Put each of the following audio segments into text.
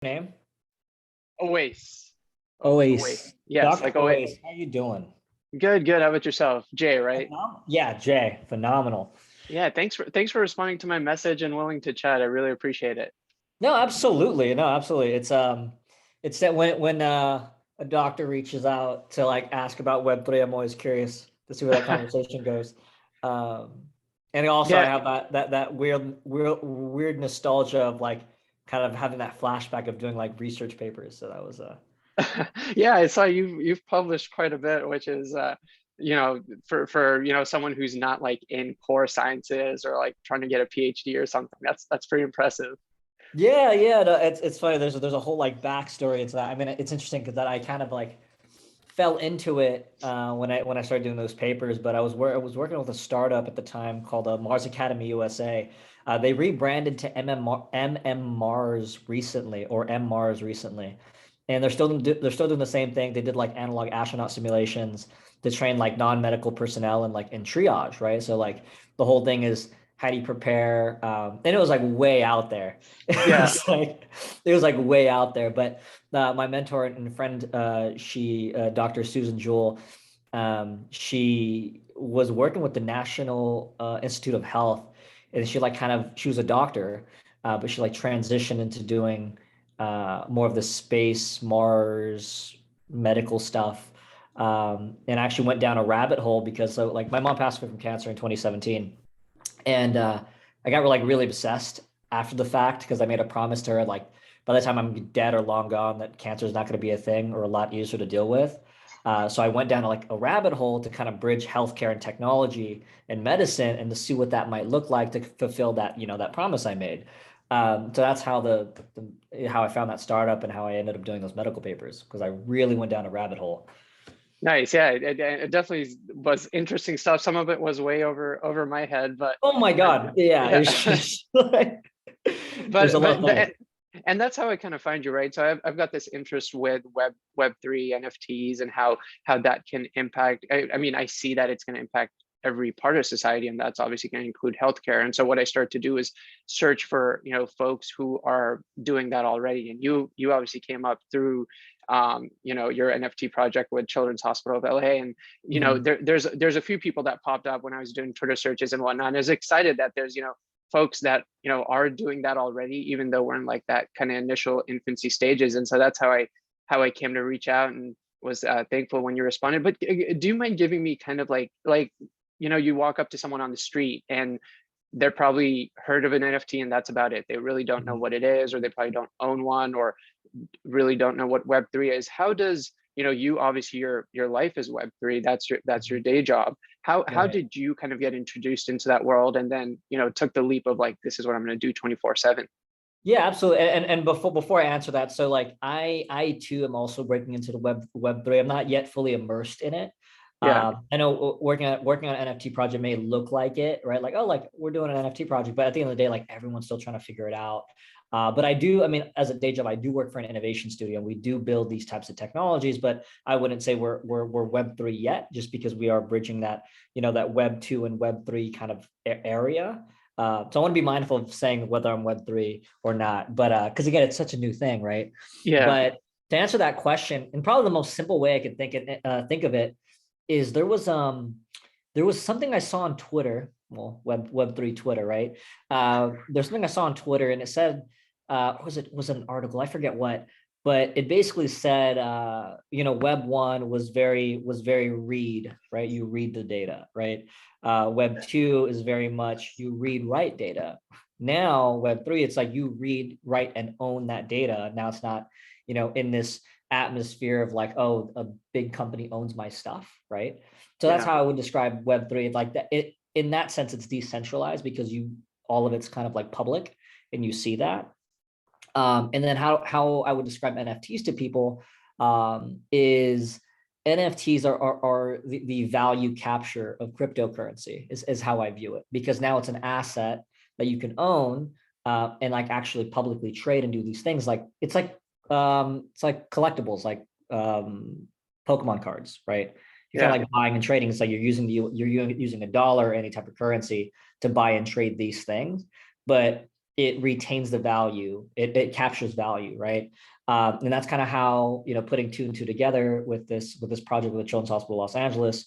name? Always. Always. Oasis. Yes, Dr. like always. Oasis, how you doing? Good, good. How about yourself? Jay, right? Yeah, Jay, phenomenal. Yeah, thanks for responding to my message and willing to chat. I really appreciate it. No, absolutely. No, absolutely. It's that when a doctor reaches out to like ask about Web3, I'm always curious to see where that conversation goes. And also I Yeah, have that weird nostalgia of like kind of having that flashback of doing like research papers. So that was yeah, I saw you've published quite a bit, which is for someone who's not like in core sciences or like trying to get a PhD or something. That's pretty impressive. yeah, no, it's funny. There's a whole like backstory into that. I mean, it's interesting because that I kind of like fell into it when I started doing those papers. But I was working with a startup at the time called Mars Academy USA. They rebranded to MMMars recently, or MMars recently, and they're still doing the same thing. They did like analog astronaut simulations to train like non-medical personnel and like in triage, right? So like the whole thing is how do you prepare? And it was like way out there. Yeah. It was like way out there, but my mentor and friend, Dr. Susan Jewell, she was working with the National Institute of Health, and she was a doctor, but she like transitioned into doing more of the space, Mars, medical stuff, and actually went down a rabbit hole because so like my mom passed away from cancer in 2017, and I got like really obsessed after the fact because I made a promise to her like by the time I'm dead or long gone that cancer is not going to be a thing or a lot easier to deal with. So I went down like a rabbit hole to kind of bridge healthcare and technology and medicine and to see what that might look like to fulfill that that promise I made. So that's how how I found that startup and how I ended up doing those medical papers because I really went down a rabbit hole. Nice. Yeah, it definitely was interesting stuff. Some of it was way over my head, but Oh my God. Yeah. It was yeah. just like, there's a but lot but there. and that's how I kind of find you, right? So I've got this interest with Web3 NFTs and how that can impact. I mean, I see that it's going to impact every part of society, and that's obviously going to include healthcare. And so what I start to do is search for folks who are doing that already. And you obviously came up through your NFT project with Children's Hospital of LA, and Mhm. there's a few people that popped up when I was doing Twitter searches and whatnot. And I was excited that there's folks that are doing that already, even though we're in like that kind of initial infancy stages. And so that's how I came to reach out and was thankful when you responded. But do you mind giving me kind of like you walk up to someone on the street and they're probably heard of an NFT and that's about it. They really don't know Mhm. what it is, or they probably don't own one, or really don't know what Web3 is. How does you obviously your life is Web3. That's your day job. How Right. did you kind of get introduced into that world and then took the leap of like, this is what I'm going to do 24/7? Yeah, absolutely. And before I answer that, so like I too am also breaking into the Web3. I'm not yet fully immersed in it. Yeah, I know working on an NFT project may look like it, right? Like, oh, like we're doing an NFT project, but at the end of the day, like everyone's still trying to figure it out. But I mean, as a day job, I do work for an innovation studio and we do build these types of technologies, but I wouldn't say we're Web3 yet, just because we are bridging that, that Web2 and Web3 kind of area. So I want to be mindful of saying whether I'm Web3 or not, but because again, it's such a new thing, right? yeah, But to answer that question, and probably the most simple way I could think of it is there was something I saw on Twitter, well, Web3 Twitter, right? There's something I saw on Twitter, and it said, was it an article? I forget what, but it basically said, Web 1 was very read, right? You read the data, right? Web 2 is very much you read, write data. Now Web 3, it's like you read, write, and own that data. Now it's not, in this atmosphere of like, oh, a big company owns my stuff, right? So that's yeah, how I would describe Web3. Like that, it in that sense, it's decentralized because all of it's kind of like public, and you see that. And then how I would describe NFTs to people is NFTs are the value capture of cryptocurrency is how I view it, because now it's an asset that you can own and like actually publicly trade and do these things. Like it's like collectibles, like Pokemon cards, right? You're kind yeah, of like buying and trading. It's like you're using a dollar or any type of currency to buy and trade these things. But it retains the value, it captures value, right? And that's kind of how, putting two and two together with this project with the Children's Hospital of Los Angeles,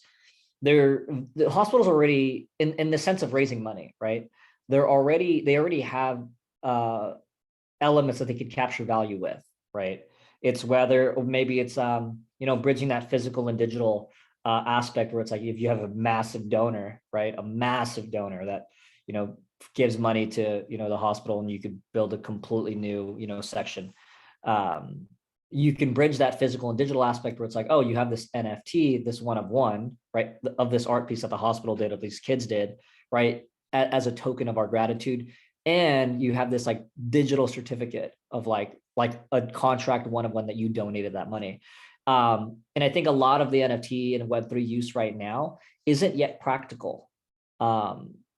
the hospital's already in the sense of raising money, right? They already have elements that they could capture value with, right? It's whether, or maybe it's bridging that physical and digital aspect, where it's like if you have a massive donor, right? A massive donor that gives money to the hospital, and you could build a completely new section. You can bridge that physical and digital aspect where it's like, oh, you have this NFT, this one of one, right, of this art piece that the hospital did, of these kids did, right, as a token of our gratitude. And you have this like digital certificate of like a contract one of one that you donated that money. And I think a lot of the NFT and Web3 use right now isn't yet practical.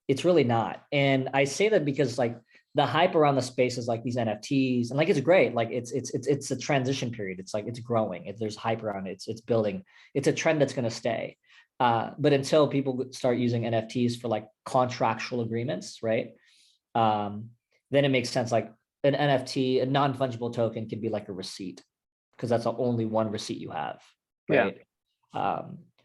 It's really not. And I say that because like the hype around the space is like these NFTs, and like it's great. Like it's a transition period. It's like it's growing. There's hype around it. It's building. It's a trend that's going to stay. But until people start using NFTs for like contractual agreements, right? Then it makes sense. Like an NFT, a non-fungible token, can be like a receipt, because that's the only one receipt you have, right?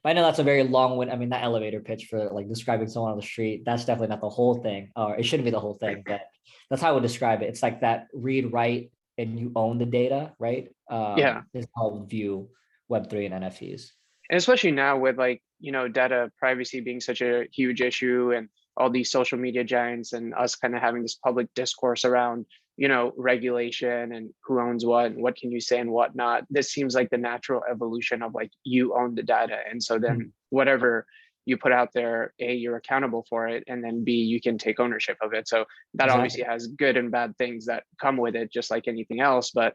But I know that's a very long one. I mean, that elevator pitch for like describing someone on the street, that's definitely not the whole thing, or it shouldn't be the whole thing, but that's how I would describe it. It's like that read, write, and you own the data, right? Is how we view Web3 and NFTs. And especially now with like, data privacy being such a huge issue, and all these social media giants, and us kind of having this public discourse around, regulation and who owns what and what can you say and what not. This seems like the natural evolution of like, you own the data. And so then whatever you put out there, A, you're accountable for it, and then B, you can take ownership of it. So that obviously has good and bad things that come with it, just like anything else. But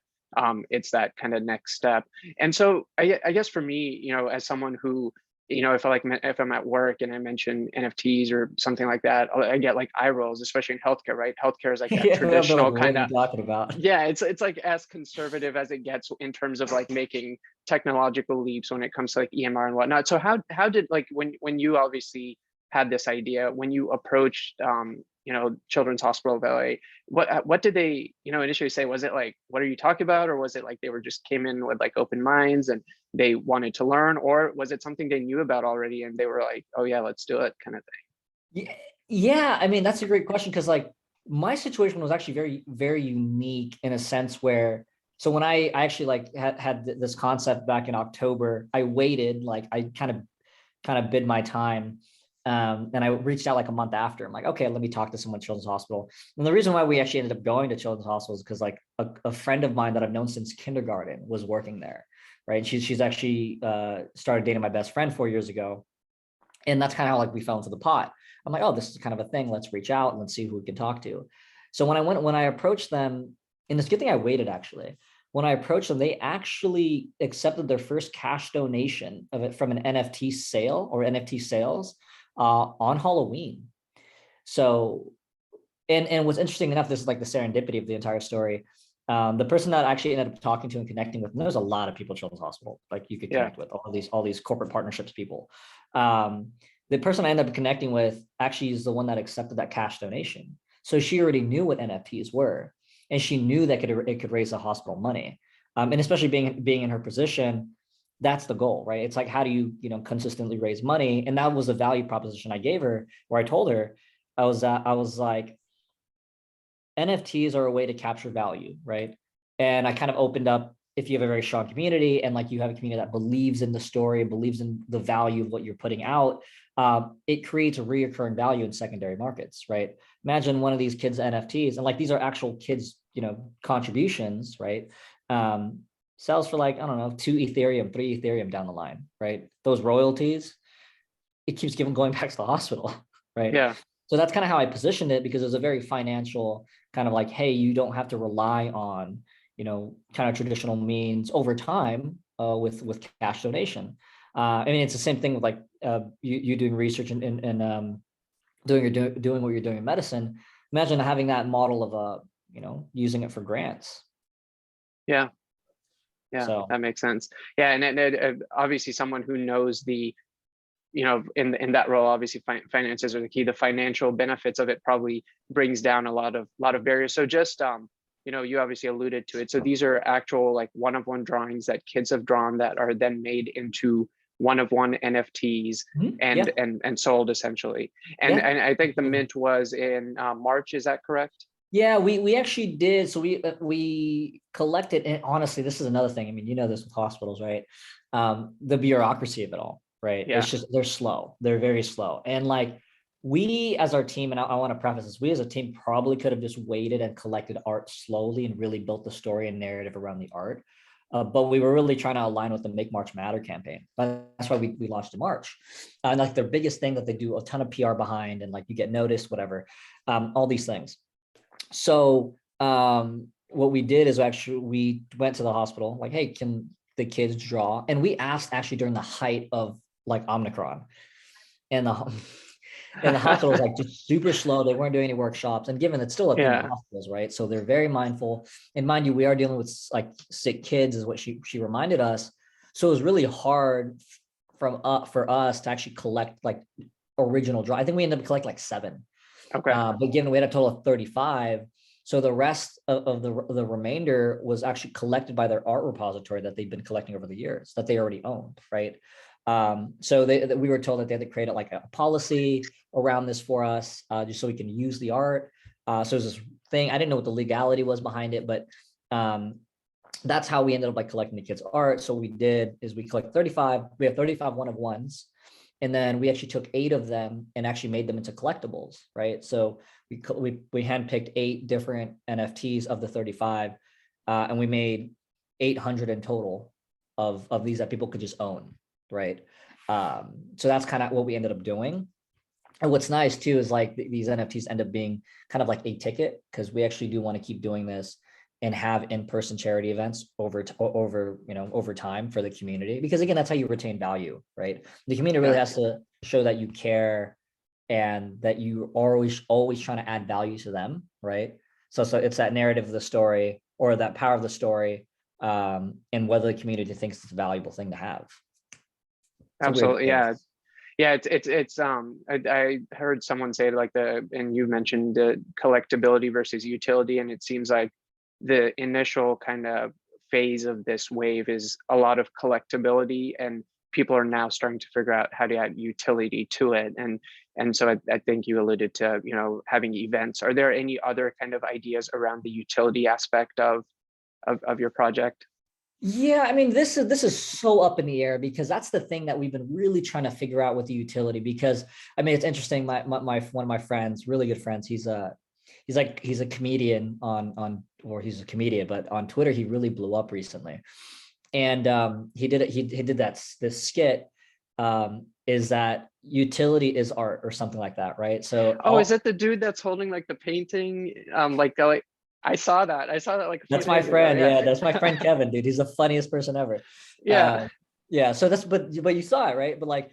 it's that kind of next step. And so I guess for me, as someone who, if I'm at work and I mention NFTs or something like that, I get like eye rolls, especially in healthcare, right? Healthcare is like that traditional kind of, talking about. Yeah, it's like as conservative as it gets in terms of like making technological leaps when it comes to like EMR and whatnot. So how did, like, when you obviously had this idea, when you approached Children's Hospital of LA, what did they initially say? Was it like, what are you talking about? Or was it like they were just came in with like open minds and they wanted to learn? Or was it something they knew about already and they were like, oh yeah, let's do it, kind of thing? Yeah, I mean, that's a great question, because like my situation was actually very, very unique in a sense where, so when I actually like had this concept back in October, I waited, like I kind of bid my time. And I reached out like a month after. I'm like, okay, let me talk to someone at Children's Hospital. And the reason why we actually ended up going to Children's Hospital is because like a friend of mine that I've known since kindergarten was working there, right? And she's actually started dating my best friend 4 years ago. And that's kind of how like we fell into the pot. I'm like, oh, this is kind of a thing. Let's reach out and let's see who we can talk to. So when I approached them, and it's a good thing I waited actually. When I approached them, they actually accepted their first cash donation of it from an NFT sale or NFT sales on Halloween. So, and what's interesting enough, this is like the serendipity of the entire story. The person that I actually ended up talking to and connecting with, and there's a lot of people at Children's Hospital, like you could connect with all these corporate partnerships people. The person I ended up connecting with actually is the one that accepted that cash donation. So she already knew what NFTs were, and she knew that it could raise the hospital money. And especially being in her position, that's the goal, right? It's like, how do you consistently raise money? And that was the value proposition I gave her, where I told her, I was like, NFTs are a way to capture value, right? And I kind of opened up, if you have a very strong community and like you have a community that believes in the story, believes in the value of what you're putting out, it creates a reoccurring value in secondary markets, right? Imagine one of these kids' NFTs, and like these are actual kids, contributions, right? Sells for like, I don't know, 2 Ethereum, 3 Ethereum down the line, right? Those royalties, it keeps going back to the hospital, right? Yeah. So that's kind of how I positioned it, because it was a very financial kind of like, hey, you don't have to rely on, kind of traditional means over time with cash donation. I mean, it's the same thing with like you doing research and doing what you're doing in medicine. Imagine having that model of using it for grants. Yeah. So That makes sense. Yeah, and obviously someone who knows the in that role, obviously finances are the key. The financial benefits of it probably brings down a lot of barriers. So just you obviously alluded to it. So these are actual like one-of-one drawings that kids have drawn that are then made into one-of-one NFTs Yeah. and sold essentially. And Yeah. and I think the mint was in March. Is that correct? Yeah, we actually did. So we collected, and honestly, this is another thing. I mean, you know this with hospitals, right? The bureaucracy of it all, right? Yeah. It's just they're slow. They're very slow. And like we as our team, and I want to preface this, we as a team probably could have just waited and collected art slowly and really built the story and narrative around the art. But we were really trying to align with the Make March Matter campaign. That's why we launched in March. And like their biggest thing that they do a ton of PR behind, and like you get noticed, whatever, all these things. So what we did is actually we went to the hospital, like, hey, can the kids draw? And we asked actually during the height of like Omicron, and the and the hospital was like just super slow. They weren't doing any workshops, and given it's still a thing of Yeah. hospitals, right? So they're very mindful. And mind you, we are dealing with like sick kids, is what she reminded us. So it was really hard for us to actually collect like original draw. I think we ended up collecting like 7. Okay. But given we had a total of 35, so the rest of the remainder was actually collected by their art repository that they've been collecting over the years that they already owned, right? So we were told that they had to create like a policy around this for us, just so we can use the art. So there's this thing, I didn't know what the legality was behind it, but that's how we ended up like collecting the kids' art. So what we did is we collect 35, we have 35 one-of-ones. And then we actually took 8 of them and actually made them into collectibles, right? So we handpicked 8 different NFTs of the 35, and we made 800 in total of these that people could just own, right? So that's kind of what we ended up doing. And what's nice too is like these NFTs end up being kind of like a ticket, because we actually do want to keep doing this and have in-person charity events over time for the community, because again, that's how you retain value, right? The community really has to show that you care and that you are always trying to add value to them, right? So it's that narrative of the story, or that power of the story, and whether the community thinks it's a valuable thing to have. Absolutely. Yeah. Yeah, it's I heard someone say like and you mentioned the collectability versus utility, and it seems like the initial kind of phase of this wave is a lot of collectability, and people are now starting to figure out how to add utility to it. And so I think you alluded to, having events. Are there any other kind of ideas around the utility aspect of your project? Yeah, I mean, this is so up in the air, because that's the thing that we've been really trying to figure out with the utility. Because I mean, it's interesting. My one of my friends, really good friends, he's a comedian or he's a comedian, but on Twitter he really blew up recently. And he did this skit, is that utility is art or something like that, right? So is it the dude that's holding like the painting? Like I saw that like a few that's my days friend. ago. Yeah, that's my friend Kevin, dude. He's the funniest person ever. Yeah. Yeah. So but you saw it, right? But like,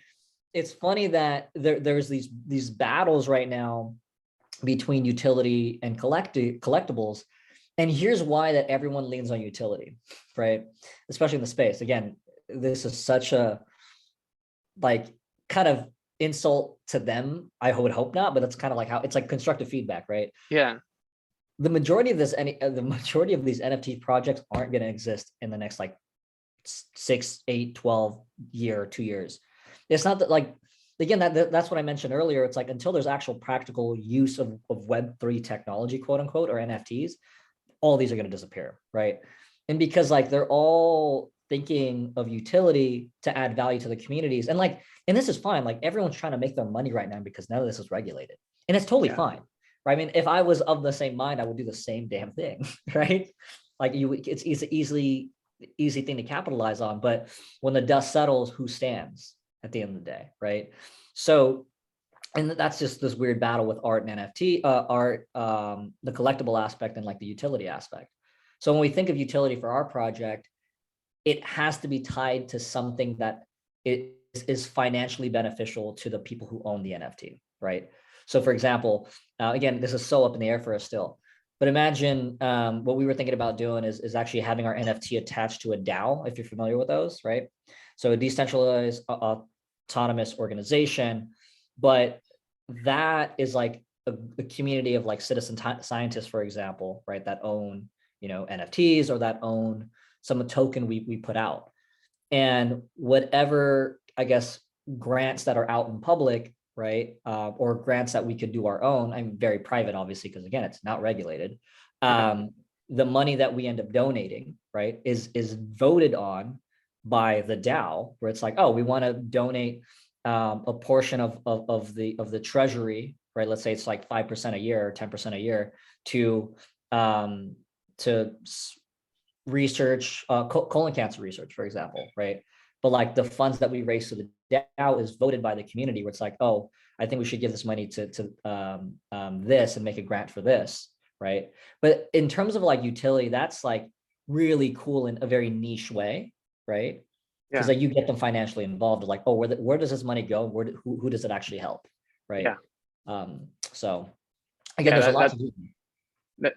it's funny that there's these battles right now between utility and collectibles. And here's why that everyone leans on utility, right? Especially in the space. Again, this is such a like kind of insult to them. I would hope not, but that's kind of like how it's like constructive feedback, right? Yeah. The majority of these NFT projects aren't going to exist in the next like 6, 8, 12 year, 2 years. It's not that like, again, that's what I mentioned earlier. It's like, until there's actual practical use of Web3 technology, quote unquote, or NFTs, all these are going to disappear, right? And because like they're all thinking of utility to add value to the communities, and this is fine. Like, everyone's trying to make their money right now because none of this is regulated, and it's totally fine. Right? I mean, if I was of the same mind, I would do the same damn thing, right? Like it's easy thing to capitalize on. But when the dust settles, who stands at the end of the day, right? So, and that's just this weird battle with art and NFT, the collectible aspect and like the utility aspect. So when we think of utility for our project, it has to be tied to something that is financially beneficial to the people who own the NFT, right? So for example, again, this is so up in the air for us still, but imagine what we were thinking about doing is actually having our NFT attached to a DAO, if you're familiar with those, right? So a decentralized autonomous organization, but that is like a community of like citizen scientists, for example, right, that own, NFTs, or that own some token we put out. And whatever, I guess, grants that are out in public, right, or grants that we could do our own, I'm very private, obviously, because again, it's not regulated. The money that we end up donating, right, is voted on by the DAO, where it's like, oh, we want to donate a portion of the treasury, right? Let's say it's like 5% a year or 10% a year to research colon cancer research, for example, right? But like the funds that we raise to the DAO is voted by the community, where it's like, oh, I think we should give this money to this and make a grant for this, right? But in terms of like utility, that's like really cool in a very niche way, right? Because like you get them financially involved, like, oh, where does this money go? Who does it actually help, right? So again, there's a lot to do.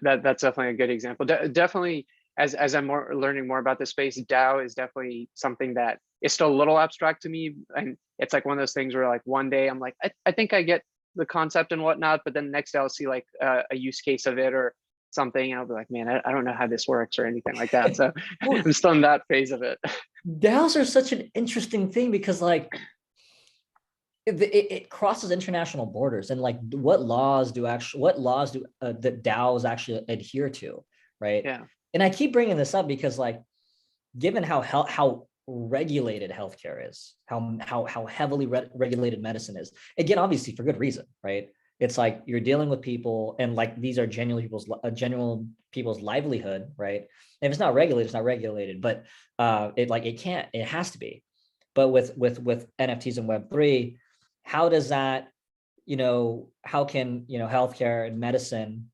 That's definitely a good example. Definitely, as I'm learning more about the space, DAO is definitely something that is still a little abstract to me, and it's like one of those things where like one day I'm like, I think I get the concept and whatnot, but then the next day I'll see like a use case of it or something, and I'll be like, man, I don't know how this works or anything like that. So I'm still in that phase of it. DAOs are such an interesting thing because like it crosses international borders, and like what laws do the DAOs actually adhere to, right? Yeah. And I keep bringing this up because like, given how regulated healthcare is, how heavily regulated medicine is, again, obviously for good reason, right? It's like you're dealing with people, and like these are genuine people's livelihood, right? And if it's not regulated, it's not regulated. But it has to be. But with NFTs and Web3, how does that, how can healthcare and medicine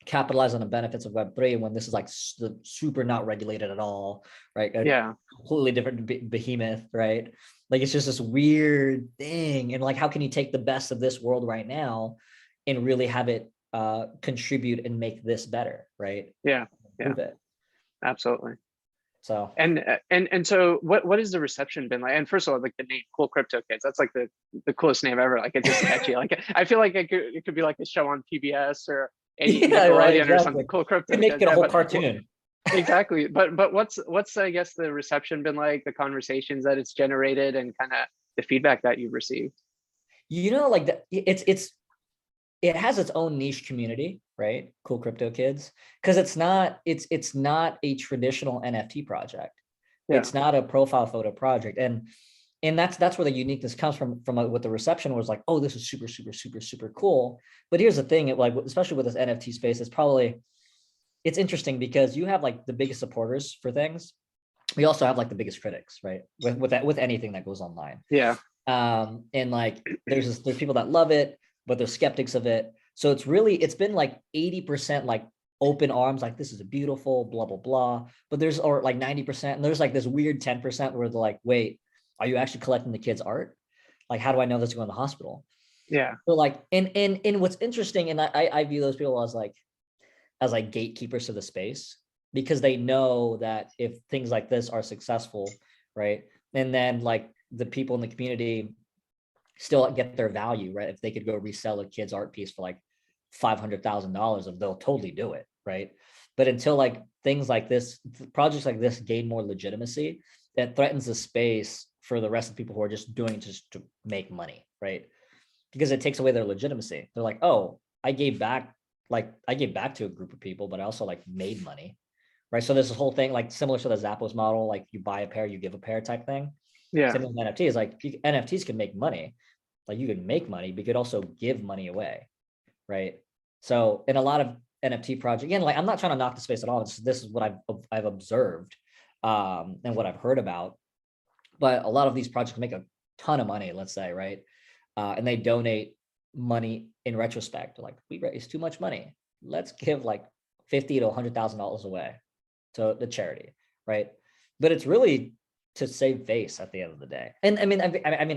capitalize on the benefits of Web3 when this is like super not regulated at all, right? Completely different behemoth, right? Like it's just this weird thing. And like, how can you take the best of this world right now and really have it contribute and make this better, right? Prove it. Absolutely. So and so what has the reception been like? And first of all, like the name Cool Crypto Kids, that's like the coolest name ever. Like it's just catchy. Like I feel like it could be like a show on PBS or Nickelodeon or something. Cool Crypto Kids. Make it a whole but, cartoon. Exactly. But what's I guess the reception been like, the conversations that it's generated, and kind of the feedback that you've received? Like it has its own niche community, right? Cool Crypto Kids, because it's not a traditional NFT project. It's not a profile photo project, and that's where the uniqueness comes from what the reception was like. Oh, this is super super super super cool. But here's the thing, especially with this NFT space, it's interesting because you have like the biggest supporters for things. We also have like the biggest critics, right? With anything that goes online. And like there's people that love it, but there's skeptics of it. So it's been like 80% like open arms, like this is a beautiful blah blah blah. But or like 90%, and there's like this weird 10% where they're like, wait, are you actually collecting the kids' art? Like, how do I know that's going to the hospital? So like, and what's interesting, and I view those people as like gatekeepers to the space, because they know that if things like this are successful, right, and then like the people in the community still get their value, right? If they could go resell a kid's art piece for like $500,000, they'll totally do it, right? But until like things like this, projects like this gain more legitimacy, that threatens the space for the rest of the people who are just doing it just to make money, right? Because it takes away their legitimacy. They're like, oh, I gave back to a group of people, but I also like made money, right? So there's this whole thing like similar to the Zappos model, like you buy a pair, you give a pair type thing. Same with NFTs. Like NFTs can make money, like you can make money, but you could also give money away, right? So in a lot of NFT projects, again, like I'm not trying to knock the space at all. This is what I've observed and what I've heard about. But a lot of these projects make a ton of money, let's say, right? And they donate money in retrospect. Like, we raised too much money. Let's give like $50,000 to $100,000 away to the charity, right? But it's really to save face at the end of the day. And I mean,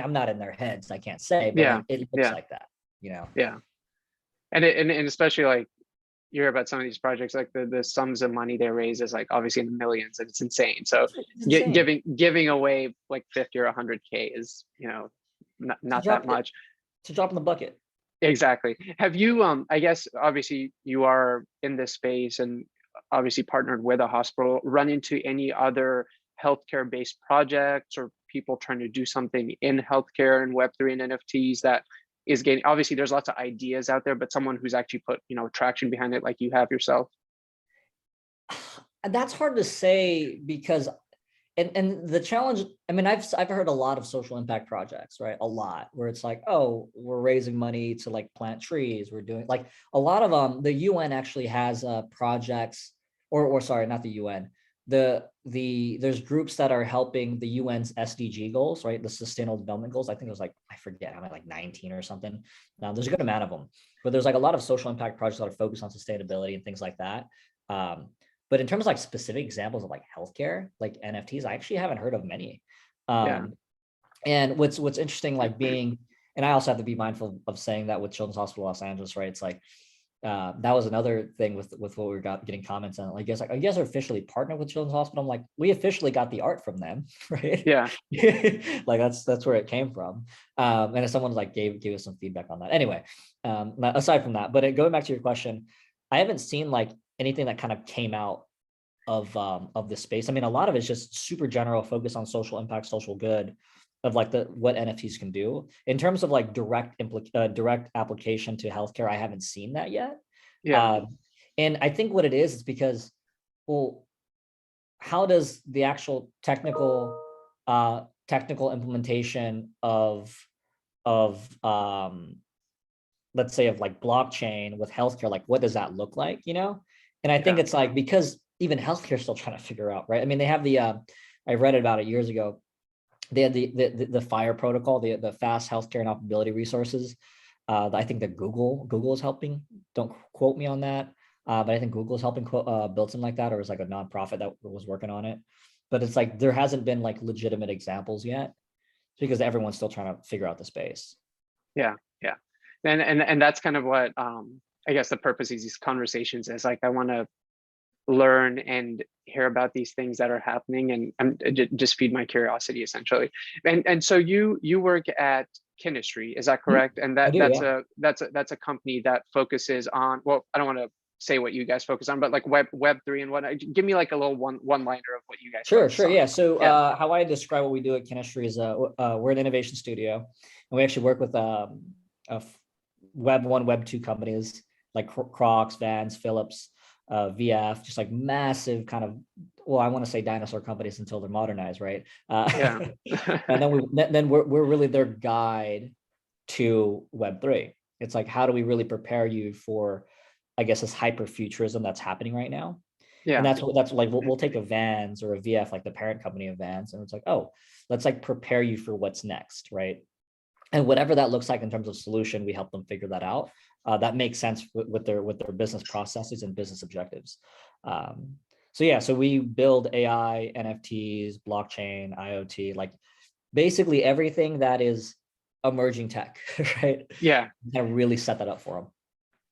I'm not in their heads, I can't say, but it looks like that, And especially like you hear about some of these projects, like the sums of money they raise is like obviously in the millions, and it's insane. So it's insane. giving away like 50 or 100K is, not that drop it, much. to drop in the bucket. Exactly. Have you, I guess, obviously you are in this space and obviously partnered with a hospital, run into any other healthcare based projects or people trying to do something in healthcare and Web3 and NFTs that is getting, obviously there's lots of ideas out there, but someone who's actually put, traction behind it like you have yourself? That's hard to say because and the challenge, I mean, I've heard a lot of social impact projects, right? A lot where it's like, oh, we're raising money to like plant trees. We're doing like a lot of the UN actually has projects, or sorry, not the UN. There's groups that are helping the UN's SDG goals, right? The Sustainable Development Goals. I think it was like, I forget how many, like 19 or something. Now there's a good amount of them, but there's like a lot of social impact projects that are focused on sustainability and things like that. Um, but in terms of like specific examples of like healthcare, like NFTs, I actually haven't heard of many. Yeah. And what's interesting, like being, and I also have to be mindful of saying that with Children's Hospital Los Angeles, right? It's like that was another thing with what we were getting comments on. Like, I guess are officially partnered with Children's Hospital. I'm like, we officially got the art from them, right? Yeah. Like that's where it came from. And if someone like gave us some feedback on that. Anyway, aside from that, but going back to your question, I haven't seen like anything that kind of came out of this space. I mean, a lot of it's just super general, focus on social impact, social good, of like what NFTs can do. In terms of like direct application to healthcare, I haven't seen that yet. Yeah. And I think what it is because, well, how does the actual technical implementation of let's say of like blockchain with healthcare, like what does that look like, And I think Yeah. it's like, because even healthcare is still trying to figure out, right? I mean, they have I read about it years ago. They had the FIRE protocol, the fast healthcare and operability resources. I think that Google is helping. Don't quote me on that, but I think Google is helping build something like that, or it was like a nonprofit that was working on it. But it's like there hasn't been like legitimate examples yet, because everyone's still trying to figure out the space. Yeah. Yeah. And that's kind of what I guess the purpose of these conversations is. Like, I want to learn and hear about these things that are happening and just feed my curiosity essentially. And so you work at Kinestry, is that correct? And I do, yeah. that's a company that focuses on, well, I don't want to say what you guys focus on, but like web3 and whatnot. Give me like a little one liner of what you guys focus Sure, on. yeah. So Yeah. how I describe what we do at Kinestry is we're an innovation studio, and we actually work with Web 1, Web 2 companies like Crocs, Vans, Philips, VF, just like massive kind of, well, I want to say dinosaur companies until they're modernized, right? Yeah. And then we're really their guide to Web3. It's like, how do we really prepare you for, I guess, this hyper futurism that's happening right now? And Yeah. that's like, we'll take a Vans or a VF, like the parent company of Vans, and it's like, oh, let's like prepare you for what's next, right? And whatever that looks like in terms of solution, we help them figure that out. That makes sense with their business processes and business objectives. So yeah, so we build AI, NFTs, blockchain, IoT, like basically everything that is emerging tech, right? Yeah. Kind of really set that up for them.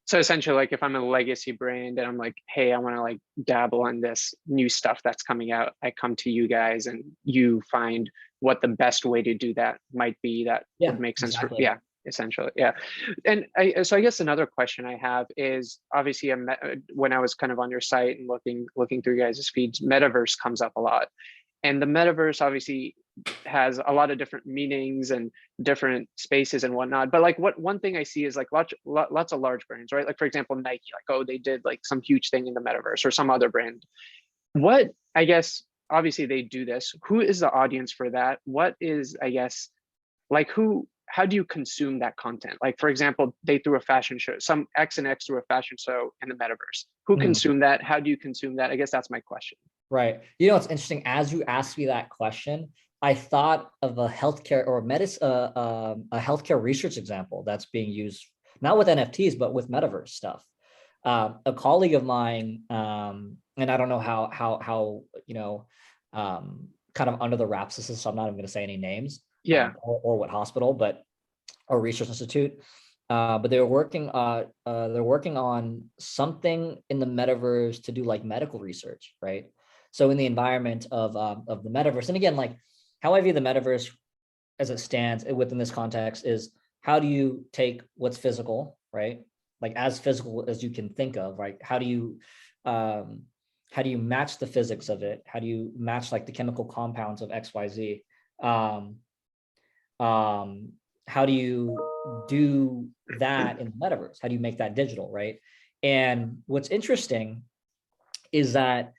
So essentially, like if I'm a legacy brand and I'm like, hey, I want to like dabble in this new stuff that's coming out, I come to you guys and you find what the best way to do that might be that Yeah, would make sense for, exactly. yeah, essentially. Yeah. And so I guess another question I have is, obviously when I was kind of on your site and looking through you guys' feeds, Metaverse comes up a lot. And the Metaverse obviously has a lot of different meanings and different spaces and whatnot. But like one thing I see is like lots of large brands, right? Like for example, Nike, like, oh, they did like some huge thing in the Metaverse, or some other brand. What, I guess, obviously they do this. Who is the audience for that? What is, I guess, like how do you consume that content? Like, for example, they threw a fashion show, some X and X threw a fashion show in the Metaverse. Who consumed that? How do you consume that? I guess that's my question. Right. You know, it's interesting. As you asked me that question, I thought of a healthcare or a healthcare research example that's being used not with NFTs but with Metaverse stuff. A colleague of mine, and I don't know how kind of under the wraps this is, so I'm not even going to say any names, Yeah. or what hospital, but or research institute. But they're working on something in the Metaverse to do like medical research, right? So in the environment of the Metaverse, and again, like how I view the Metaverse as it stands within this context is, how do you take what's physical, right? Like as physical as you can think of, right? How do you match the physics of it? How do you match like the chemical compounds of XYZ? Um, how do you do that in the metaverse? How do you make that digital, right? And what's interesting is that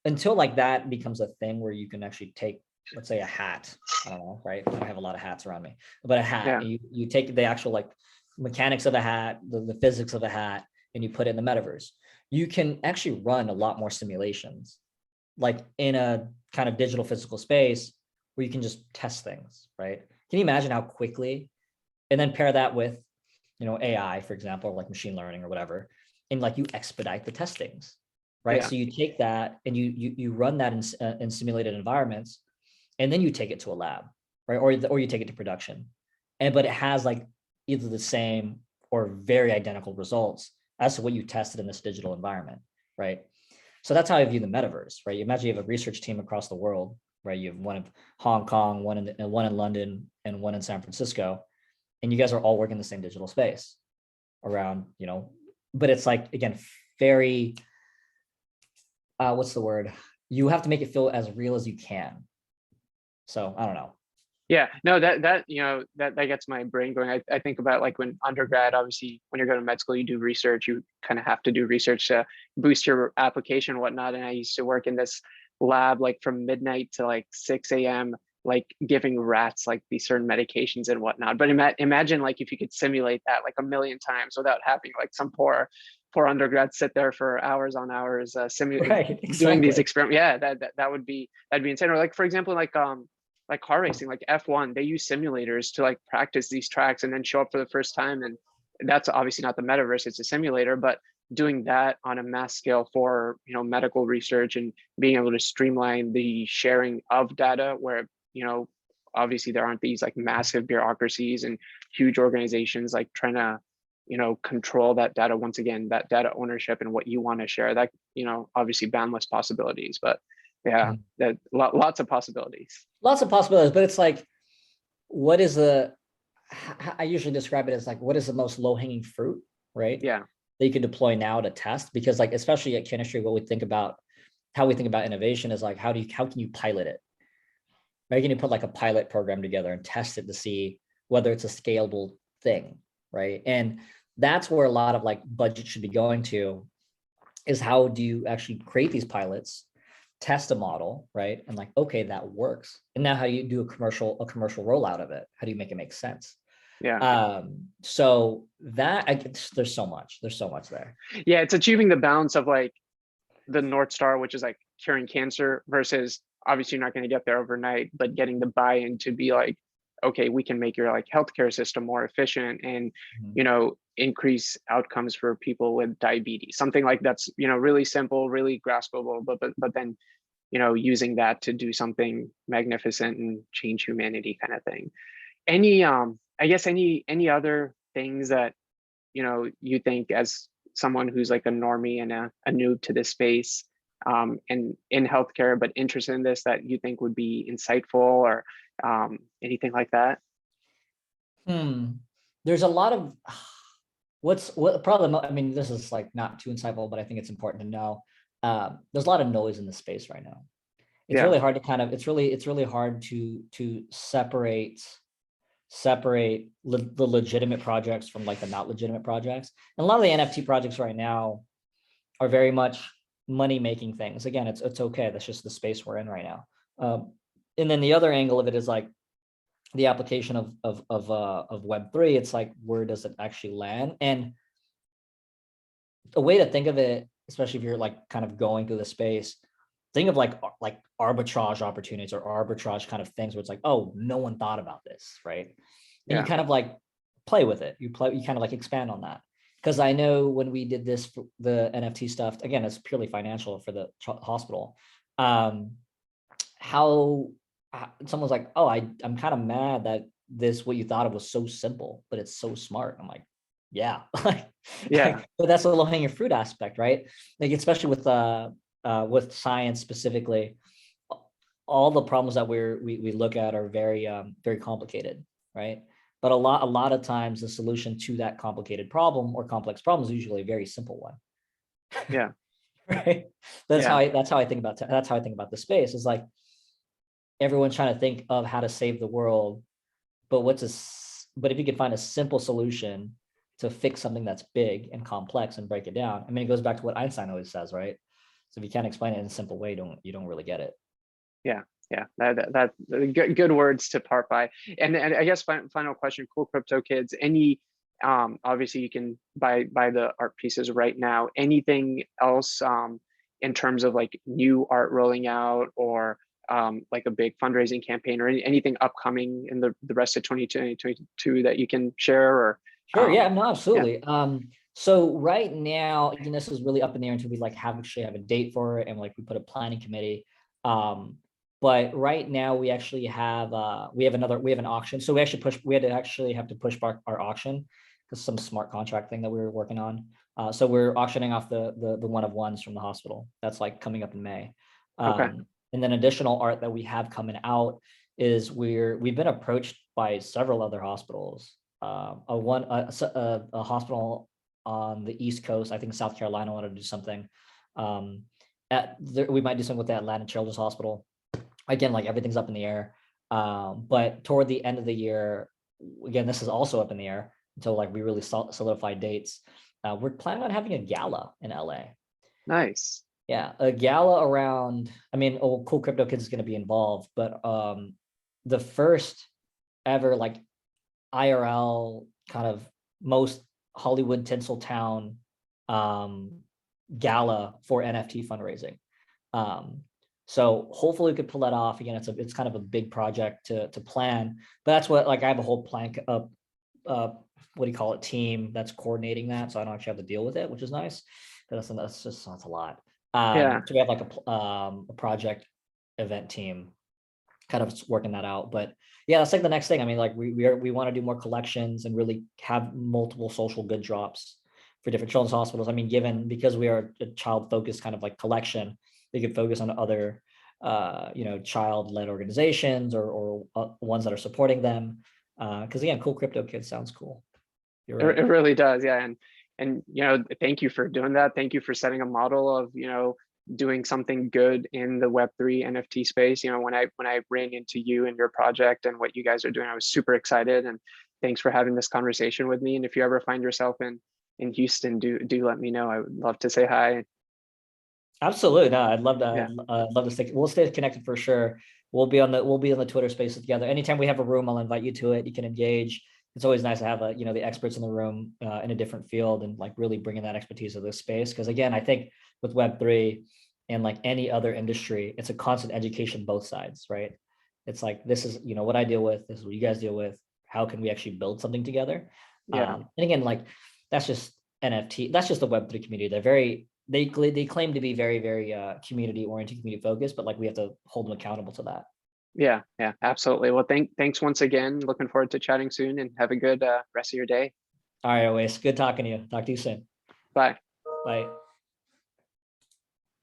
until like that becomes a thing where you can actually take, let's say, a hat, I don't know, right? I don't have a lot of hats around me, but a hat, Yeah. and you take the actual like mechanics of a hat, the physics of a hat, and you put it in the metaverse. You can actually run a lot more simulations, like in a kind of digital physical space where you can just test things, right? Can you imagine how quickly, and then pair that with, AI, for example, or like machine learning or whatever, and like you expedite the testings, right? Yeah. So you take that and you run that in simulated environments, and then you take it to a lab, right? Or you take it to production, but it has like either the same or very identical results as to what you tested in this digital environment, right? So that's how I view the metaverse, right? You imagine you have a research team across the world, right? You have one in Hong Kong, one in London, and one in San Francisco, and you guys are all working in the same digital space around, but it's like, again, very, what's the word? You have to make it feel as real as you can. So I don't know. Yeah, no, that gets my brain going. I think about like when undergrad, obviously when you're going to med school, you do research, you kind of have to do research to boost your application and whatnot. And I used to work in this lab like from midnight to like 6 a.m., like giving rats like these certain medications and whatnot. But imagine like if you could simulate that like a million times without having like some poor undergrad sit there for hours on hours Right, doing these exactly. experiments. Yeah, that'd be insane. Or like for example, like car racing, like F1, they use simulators to like practice these tracks and then show up for the first time. And that's obviously not the metaverse, it's a simulator, but doing that on a mass scale for, medical research and being able to streamline the sharing of data where, obviously there aren't these like massive bureaucracies and huge organizations like trying to, control that data. Once again, that data ownership and what you want to share, that, obviously boundless possibilities, but yeah, Mhm. that lots of possibilities. Lots of possibilities, but it's like, what is the, I usually describe it as like, what is the most low hanging fruit, right? Yeah. That you can deploy now to test, because like, especially at chemistry, what we think about, how we think about innovation is like, how can you pilot it? Right? Can you put like a pilot program together and test it to see whether it's a scalable thing, right? And that's where a lot of like budget should be going to, is how do you actually create these pilots, test a model, right? And like, okay, that works. And now how do you do a commercial rollout of it? How do you make it make sense? Yeah. So that there's so much there. Yeah. It's achieving the balance of like the North Star, which is like curing cancer versus obviously you're not going to get there overnight, but getting the buy-in to be like, okay, we can make your like healthcare system more efficient and, Mhm. increase outcomes for people with diabetes, something like that's, really simple, really graspable, but then, using that to do something magnificent and change humanity kind of thing. Any, I guess any other things that, you think as someone who's like a normie and a noob to this space, and in healthcare, but interested in this, that you think would be insightful or anything like that? Hmm. There's a lot of what problem. I mean, this is like not too insightful, but I think it's important to know. There's a lot of noise in the space right now. It's Yeah. really hard to kind of, it's really hard to separate the legitimate projects from like the not legitimate projects. And a lot of the NFT projects right now are very much money making things. Again, it's okay. That's just the space we're in right now. And then the other angle of it is like the application of Web3. It's like, where does it actually land? And a way to think of it, especially if you're like kind of going through the space, think of like arbitrage opportunities or arbitrage kind of things where it's like, oh, no one thought about this, right? And you Yeah. kind of like play with it. You kind of like expand on that. Because I know when we did this, the NFT stuff, again, it's purely financial for the hospital. How someone's like, oh, I'm kind of mad that this, what you thought of was so simple, but it's so smart. I'm like, yeah, Yeah. but that's the low hanging fruit aspect, right? Like, especially with science specifically, all the problems that we look at are very very complicated, right? But a lot of times the solution to that complicated problem or complex problem is usually a very simple one. Yeah. Right? That's Yeah. how I think about the space. Is like everyone's trying to think of how to save the world, but but if you could find a simple solution to fix something that's big and complex and break it down, I mean, it goes back to what Einstein always says, right? So if you can't explain it in a simple way, you don't really get it. Yeah. Yeah. That good words to part by. And I guess final question, Cool Crypto Kids, any, obviously you can buy the art pieces right now. Anything else in terms of like new art rolling out, or like a big fundraising campaign, or anything upcoming in the rest of 2022 that you can share? Or Sure. Yeah. No. yeah. Absolutely. So right now, again, this is really up in the air until we like actually have a date for it, and like we put a planning committee. Um, but right now we actually have we have an auction. So we had to actually have to push back our auction because some smart contract thing that we were working on. So we're auctioning off the one of ones from the hospital. That's like coming up in May. Okay. And then additional art that we have coming out is we've been approached by several other hospitals. A hospital on the East Coast, I think South Carolina, wanted to do something. We might do something with the Atlanta Children's Hospital. Again, like everything's up in the air. But toward the end of the year, again, this is also up in the air until like we really solidify dates. We're planning on having a gala in LA. Nice. Yeah, a gala around, I mean, Cool Crypto Kids is going to be involved, but the first ever like IRL kind of most Hollywood Tinseltown gala for NFT fundraising. So hopefully we could pull that off. Again, it's kind of a big project to plan, but that's what, like, I have a whole plank of what do you call it, team that's coordinating that, so I don't actually have to deal with it, which is nice. That's a lot. Yeah. So we have like a project event team kind of working that out. But yeah, that's like the next thing. I mean, like we want to do more collections and really have multiple social good drops for different children's hospitals. I mean, because we are a child focused kind of like collection, they could focus on other child-led organizations or ones that are supporting them. Because again, Cool Crypto Kids sounds cool. You're right. It really does. Yeah. And thank you for doing that. Thank you for setting a model of, doing something good in the Web3 NFT space. When I ran into you and your project and what you guys are doing, I was super excited, and thanks for having this conversation with me. And if you ever find yourself in Houston, do let me know. I would love to say hi. Absolutely. No, I'd love to. Yeah. I'd love to we'll stay connected for sure. We'll be on the Twitter spaces together. Anytime we have a room, I'll invite you to it. You can engage. It's always nice to have the experts in the room in a different field, and like really bringing that expertise to this space. Because again, I think with Web3 and like any other industry, it's a constant education both sides, right? It's like, this is what I deal with. This is what you guys deal with. How can we actually build something together? Yeah. And again, like that's just NFT. That's just the Web3 community. They claim to be very, very community oriented, community focused, but like we have to hold them accountable to that. Yeah. Yeah. Absolutely. Well, thanks once again. Looking forward to chatting soon, and have a good rest of your day. All right, always good talking to you. Talk to you soon. Bye. Bye.